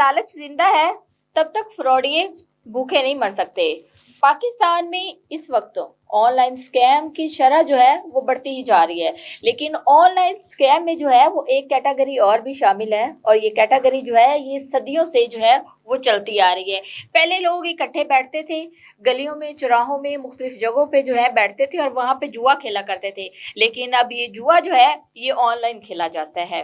लालच जिंदा है तब तक फ्रॉडिये भूखे नहीं मर सकते। पाकिस्तान में इस वक्त ऑनलाइन स्कैम की शरह जो है वो बढ़ती ही जा रही है, लेकिन ऑनलाइन स्कैम में जो है वो एक कैटेगरी और भी शामिल है, और ये कैटेगरी जो है ये सदियों से जो है वो चलती आ रही है। पहले लोग इकट्ठे बैठते थे, गलियों में, चौराहों में, मुख्तलिफ जगहों पे जो है बैठते थे और वहाँ पे जुआ खेला करते थे, लेकिन अब ये जुआ जो है ये ऑनलाइन खेला जाता है।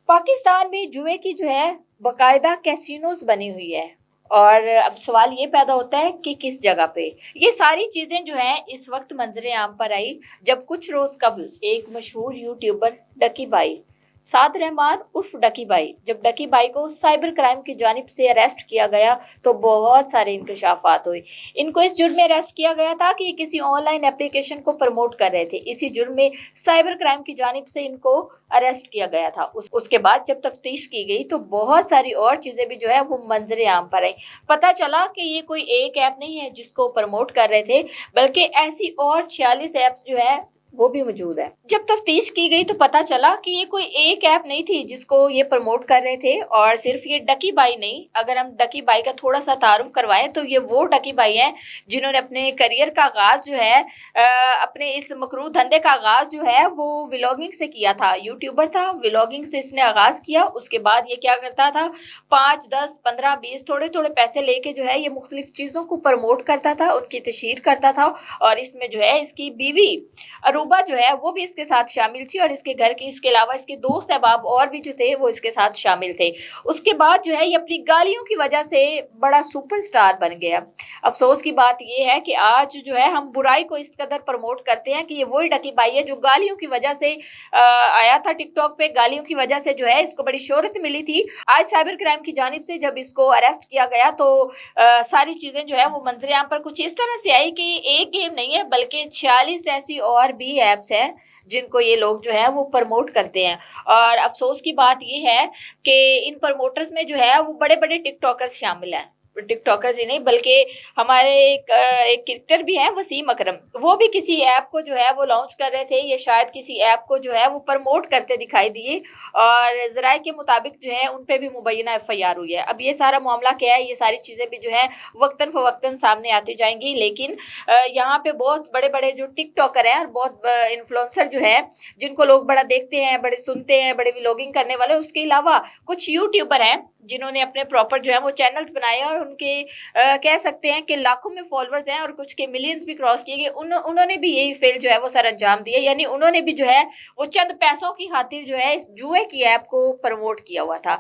पाकिस्तान में जुए की जो है बाकायदा कैसीनोज बनी हुई है, और अब सवाल ये पैदा होता है कि किस जगह पे। ये सारी चीज़ें जो हैं इस वक्त मंजरे आम पर आई जब कुछ रोज़ कबल एक मशहूर यूट्यूबर डकी भाई साद रहमान उर्फ डकी भाई, जब डकी भाई को साइबर क्राइम की जानिब से अरेस्ट किया गया तो बहुत सारे इंकशाफात हुए। इनको इस जुर्म में अरेस्ट किया गया था कि ये किसी ऑनलाइन एप्लीकेशन को प्रमोट कर रहे थे। इसी जुर्म में साइबर क्राइम की जानिब से इनको अरेस्ट किया गया था। उसके बाद जब तफ्तीश की गई तो बहुत सारी और चीज़ें भी जो है वो मंजरे आम पर आई। पता चला कि ये कोई एक ऐप नहीं है जिसको प्रमोट कर रहे थे, बल्कि ऐसी और 46 ऐप्स जो है वो भी मौजूद है। जब तफ्तीश की गई तो पता चला कि ये कोई एक ऐप नहीं थी जिसको ये प्रमोट कर रहे थे, और सिर्फ ये डकी भाई नहीं, अगर हम डकी भाई का थोड़ा सा तारुफ करवाएं तो ये वो डकी भाई हैं जिन्होंने अपने करियर का आगाज जो है अपने इस मकरूह धंधे का आगाज जो है वो व्लॉगिंग से किया था। यूट्यूबर था, व्लॉगिंग से इसने आगाज किया। उसके बाद ये क्या करता था, 5, 10, 15, 20 थोड़े थोड़े पैसे लेके जो है ये मुख्तलिफ चीज़ों को प्रमोट करता था, उनकी तशहीर करता था, और इसमें जो है इसकी बीवी अरूबा जो है वो भी इसके साथ शामिल थी, और इसके घर की, इसके अलावा इसके दोस्त अहबाब और भी जो थे वो इसके साथ शामिल थे। उसके बाद जो है ये अपनी गालियों की वजह से बड़ा सुपरस्टार बन गया। अफसोस की बात ये है कि आज जो है हम बुराई को इस कदर प्रमोट करते हैं कि ये वही डकी भाई है जो गालियों की वजह से आया था टिकटॉक पे, गालियों की वजह से जो है इसको बड़ी शोहरत मिली थी। आज साइबर क्राइम की जानिब से जब इसको अरेस्ट किया गया तो सारी चीज़ें जो है वो मंजरे आम पर कुछ इस तरह से आई कि एक गेम नहीं है बल्कि 46 ऐसी और भी ऐप्स हैं जिनको ये लोग जो है वो प्रमोट करते हैं। और अफसोस की बात ये है कि इन प्रमोटर्स में जो है वो बड़े बड़े टिकटॉकर्स शामिल हैं। टिकटॉकर्स ही नहीं बल्कि हमारे एक क्रिकेटर भी हैं वसीम अकरम, वो भी किसी ऐप को जो है वो लॉन्च कर रहे थे, या शायद किसी ऐप को जो है वो प्रमोट करते दिखाई दिए, और ज़राए के मुताबिक जो है उन पे भी मुबैना FIR हुई है। अब ये सारा मामला क्या है, ये सारी चीज़ें भी जो है वक्तन फ़वक्तन सामने आती जाएंगी, लेकिन यहाँ पे बहुत बड़े बड़े जो टिकटॉकर हैं और बहुत इन्फ्लुएंसर जो है जिनको लोग बड़ा देखते हैं, बड़े सुनते हैं, बड़े व्लॉगिंग करने वाले, उसके अलावा कुछ यूट्यूबर हैं जिन्होंने अपने प्रॉपर जो है वो चैनल्स बनाए और उनके कह सकते हैं कि लाखों में फॉलोअर्स हैं और कुछ के मिलियंस भी क्रॉस किए गए। उन्होंने भी यही फेल जो है वो सर अंजाम दिया, यानी उन्होंने भी जो है वो चंद पैसों की खातिर जो है इस जुए की ऐप को प्रमोट किया हुआ था।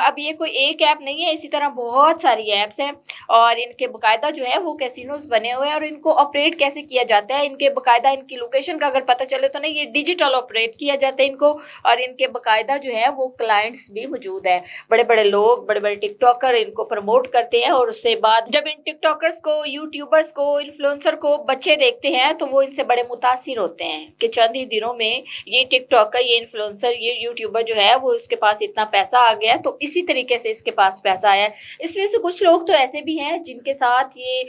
अब ये कोई एक ऐप नहीं है, इसी तरह बहुत सारी ऐप्स हैं और इनके बाकायदा जो है वो कैसीनोज बने हुए हैं, और इनको ऑपरेट कैसे किया जाता है, इनके बाकायदा इनकी लोकेशन का अगर पता चले तो नहीं, ये डिजिटल ऑपरेट किया जाता है इनको, और इनके बाकायदा जो है वो क्लाइंट्स भी मौजूद हैं। बड़े बड़े लोग, बड़े बड़े टिकटॉकर इनको प्रमोट करते हैं, और उससे बाद जब इन टिकटॉकर्स को, यूट्यूबर्स को, इन्फ्लुएंसर को बच्चे देखते हैं तो वो इनसे बड़े मुतासिर होते हैं कि चंद ही दिनों में ये टिकटॉकर, ये इन्फ्लुएंसर, ये यूट्यूबर जो है वो उसके पास इतना पैसा आ गया, तो इसी तरीके से इसके पास पैसा आया। इसमें से कुछ लोग तो ऐसे भी हैं जिनके साथ ये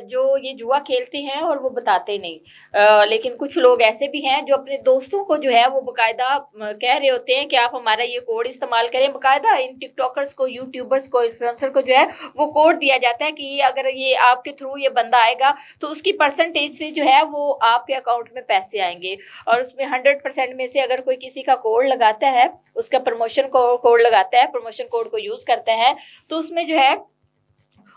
जो ये जुआ खेलते हैं और वो बताते नहीं, लेकिन कुछ लोग ऐसे भी हैं जो अपने दोस्तों को जो है वो बाकायदा कह रहे होते हैं कि आप हमारा ये कोड इस्तेमाल करें। बाकायदा इन टिकटॉकर्स को, यूट्यूबर्स को, इन्फ्लुएंसर को जो है वो कोड दिया जाता है कि अगर ये आपके थ्रू ये बंदा आएगा तो उसकी परसेंटेज से जो है वो आपके अकाउंट में पैसे आएंगे, और उसमें 100% में से अगर कोई किसी का कोड लगाता है, उसका प्रमोशन कोड लगाता है, प्रमोशन कोड को यूज़ करता है, तो उसमें जो है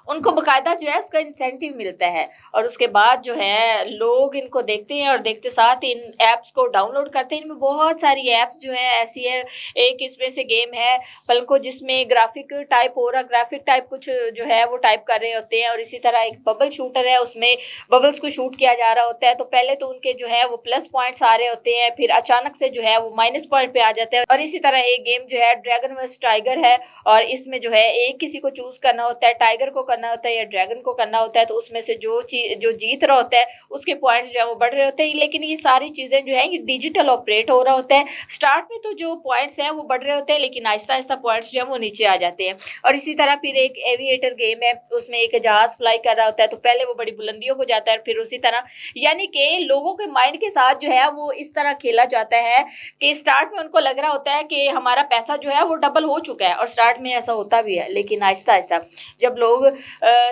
उनको बाकायदा जो है उसका इंसेंटिव मिलता है। और उसके बाद जो है लोग इनको देखते हैं और देखते साथ इन ऐप्स को डाउनलोड करते हैं। इनमें बहुत सारी ऐप्स जो हैं ऐसी है, एक इसमें से गेम है पलको जिसमें ग्राफिक टाइप हो रहा, ग्राफिक टाइप कुछ जो है वो टाइप कर रहे होते हैं, और इसी तरह एक बबल शूटर है, उसमें बबल्स को शूट किया जा रहा होता है। तो पहले तो उनके जो है वो प्लस पॉइंट्स आ रहे होते हैं, फिर अचानक से जो है वो माइनस पॉइंट पे आ जाते हैं। और इसी तरह एक गेम जो है ड्रैगन वर्स टाइगर है, और इसमें जो है एक किसी को चूज करना होता है, टाइगर को करना करना होता है या ड्रैगन को करना होता है, तो उसमें से जो जीत रहा होता है उसके पॉइंट्स जो है वो बढ़ रहे होते हैं। लेकिन ये सारी चीज़ें जो है ये डिजिटल ऑपरेट हो रहा होता है। स्टार्ट में तो जो पॉइंट्स हैं वो बढ़ रहे होते हैं, लेकिन आहिस्ता आहिस्ता पॉइंट्स जो है वो नीचे आ जाते हैं। और इसी तरह फिर एक एविएटर गेम है, उसमें एक जहाज फ्लाई कर रहा होता है, तो पहले वो बड़ी बुलंदियों को जाता है, फिर उसी तरह, यानी कि लोगों के माइंड के साथ जो है वो इस तरह खेला जाता है कि स्टार्ट में उनको लग रहा होता है कि हमारा पैसा जो है वो डबल हो चुका है, और स्टार्ट में ऐसा होता भी है। लेकिन आहिस्ता आहिस्ता जब लोग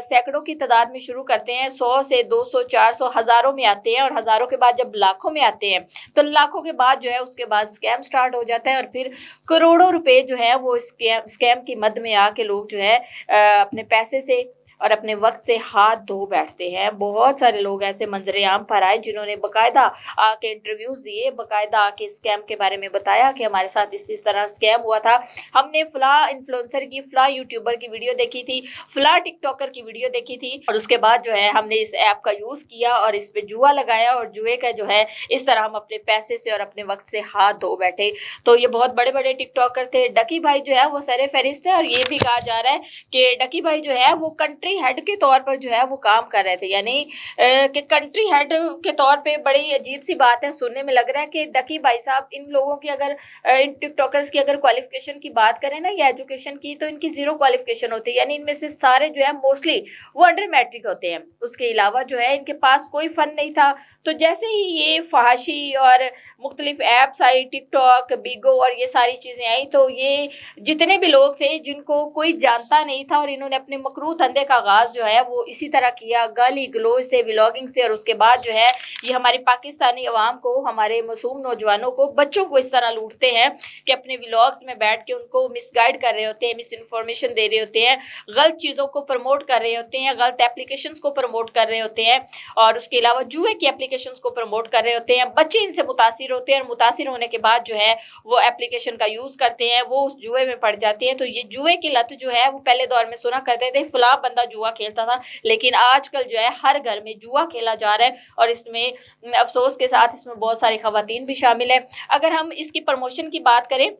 सैकड़ों की तादाद में शुरू करते हैं, 100 से 200 400 हजारों में आते हैं, और हजारों के बाद जब लाखों में आते हैं, तो लाखों के बाद जो है उसके बाद स्कैम स्टार्ट हो जाता है, और फिर करोड़ों रुपए जो है वो स्कैम की मद में आके लोग जो है अपने पैसे से और अपने वक्त से हाथ धो बैठते हैं। बहुत सारे लोग ऐसे मंजरे आम पर आए जिन्होंने बकायदा आके इंटरव्यूज दिए, बकायदा आके स्कैम के बारे में बताया कि हमारे साथ इस तरह स्कैम हुआ था, हमने फला इन्फ्लुएंसर की, फला यूट्यूबर की वीडियो देखी थी, फला टिकटॉकर की वीडियो देखी थी, और उसके बाद जो है हमने इस ऐप का यूज किया और इस पे जुआ लगाया, और जुए का जो है इस तरह हम अपने पैसे से और अपने वक्त से हाथ धो बैठे। तो ये बहुत बड़े बड़े टिकटॉकर थे। डकी भाई जो है वो सरे फहरिस्त है, और ये भी कहा जा रहा है कि डकी भाई जो है वो कंट्री हेड के तौर पर जो है वो काम कर रहे थे, यानी कि कंट्री हेड के तौर पे बड़ी अजीब सी बात है। सुनने में लग रहा है कि डकी भाई साहब, इन लोगों की अगर इन टिकटॉकर्स की अगर क्वालिफिकेशन की बात करें ना या एजुकेशन की, तो इनकी जीरो क्वालिफिकेशन होती है, यानी इनमें से सारे जो है मोस्टली वो अंडर मैट्रिक होते हैं। उसके अलावा जो है इनके पास कोई फन नहीं था। तो जैसे ही ये फहाशी और मुख्तलिफ ऐप्स आई, टिकटॉक, बिगो और ये सारी चीज़ें आई, तो ये जितने भी लोग थे जिनको कोई जानता नहीं था, और इन्होंने अपने मकरू धंधे का आगाज़ जो है वो इसी तरह किया, गाली गलोच से, व्लॉगिंग से, और उसके बाद जो है ये हमारी पाकिस्तानी अवाम को, हमारे मासूम नौजवानों को, बच्चों को इस तरह लूटते हैं कि अपने व्लॉग्स में बैठ के उनको मिसगाइड कर रहे होते हैं, मिस इन्फॉर्मेशन दे रहे होते हैं, गलत चीज़ों को प्रमोट कर रहे होते हैं, गलत एप्लीकेशंस को प्रमोट कर रहे होते हैं, और उसके अलावा जुए की एप्लीकेशंस को प्रमोट कर रहे होते हैं। बच्चे इनसे मुतासिर होते हैं, और मुतासिर होने के बाद जो है वो एप्लीकेशन का यूज़ करते हैं, वो उस जुए में पड़ जाते हैं। तो ये जुए की लत जो है वो पहले दौर में सुना करते थे फला बंदा जुआ खेलता था, लेकिन आजकल जो है हर घर में जुआ खेला जा रहा है, और इसमें अफसोस के साथ इसमें बहुत सारी खवातीन भी शामिल है। अगर हम इसकी प्रमोशन की बात करें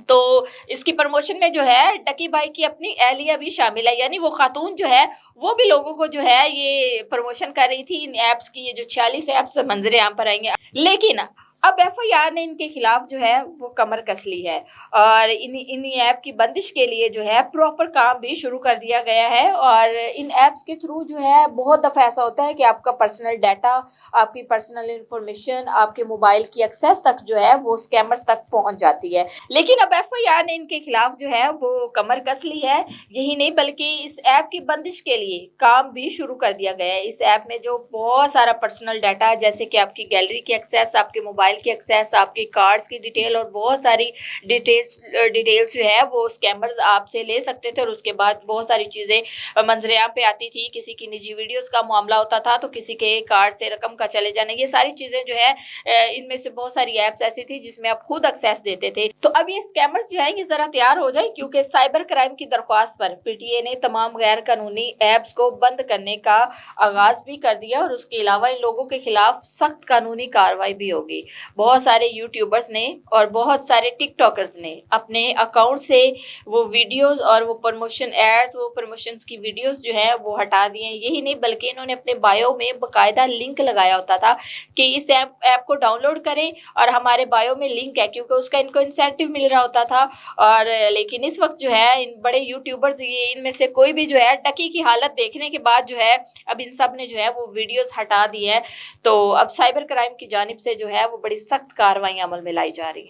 तो इसकी प्रमोशन में जो है डकी भाई की अपनी एहलिया भी शामिल है, यानी वो खातून जो है वो भी लोगों को जो है ये प्रमोशन कर रही थी इन ऐप्स की। ये जो 46 ऐप्स मंजरे आम पर आएंगे, लेकिन अब एफआईआर ने इनके खिलाफ जो है वो कमर कस ली है, और इन ऐप की बंदिश के लिए जो है प्रॉपर काम भी शुरू कर दिया गया है। और इन ऐप्स के थ्रू जो है बहुत दफ़ा ऐसा होता है कि आपका पर्सनल डाटा, आपकी पर्सनल इंफॉर्मेशन, आपके मोबाइल की एक्सेस तक जो है वो स्कैमर्स तक पहुंच जाती है। लेकिन अब एफआईआर ने इनके खिलाफ जो है वो कमर कस ली है। यही नहीं बल्कि इस ऐप की बंदिश के लिए काम भी शुरू कर दिया गया है। इस ऐप में जो बहुत सारा पर्सनल डाटा है, जैसे कि आपकी गैलरी की एक्सेस, आपके मोबाइल की एक्सेस, आपके कार्ड्स की डिटेल, और बहुत सारी डिटेल्स जो है वो स्कैमर्स आपसे ले सकते थे। और उसके बाद बहुत सारी चीज़ें मंजरेआम पे आती थी, किसी की निजी वीडियोस का मामला होता था, तो किसी के कार्ड से रकम का चले जाना, ये सारी चीज़ें जो है इनमें से बहुत सारी ऐप्स ऐसी थी जिसमें आप खुद एक्सेस देते थे। तो अब ये स्कैमर्स जो है ये ज़रा तैयार हो जाए, क्योंकि साइबर क्राइम की दरख्वास्त पर पीटीए ने तमाम गैर कानूनी ऐप्स को बंद करने का आगाज़ भी कर दिया, और उसके अलावा इन लोगों के खिलाफ सख्त कानूनी कार्रवाई भी होगी। बहुत सारे यूट्यूबर्स ने और बहुत सारे टिकटॉकर्स ने अपने अकाउंट से वो वीडियोस और वो प्रमोशन एड्स, वो प्रमोशंस की वीडियोस जो है वो हटा दिए हैं। यही नहीं बल्कि इन्होंने अपने बायो में बकायदा लिंक लगाया होता था कि इस ऐप को डाउनलोड करें, और हमारे बायो में लिंक है, क्योंकि उसका इनको इंसेंटिव मिल रहा होता था। और लेकिन इस वक्त जो है इन बड़े यूट्यूबर्स, ये इनमें से कोई भी जो है डकी की हालत देखने के बाद जो है अब इन सब ने जो है वो वीडियोस हटा दी है। तो अब साइबर क्राइम की जानिब से जो है वो बड़ी सख्त कार्रवाई अमल में लाई जा रही है।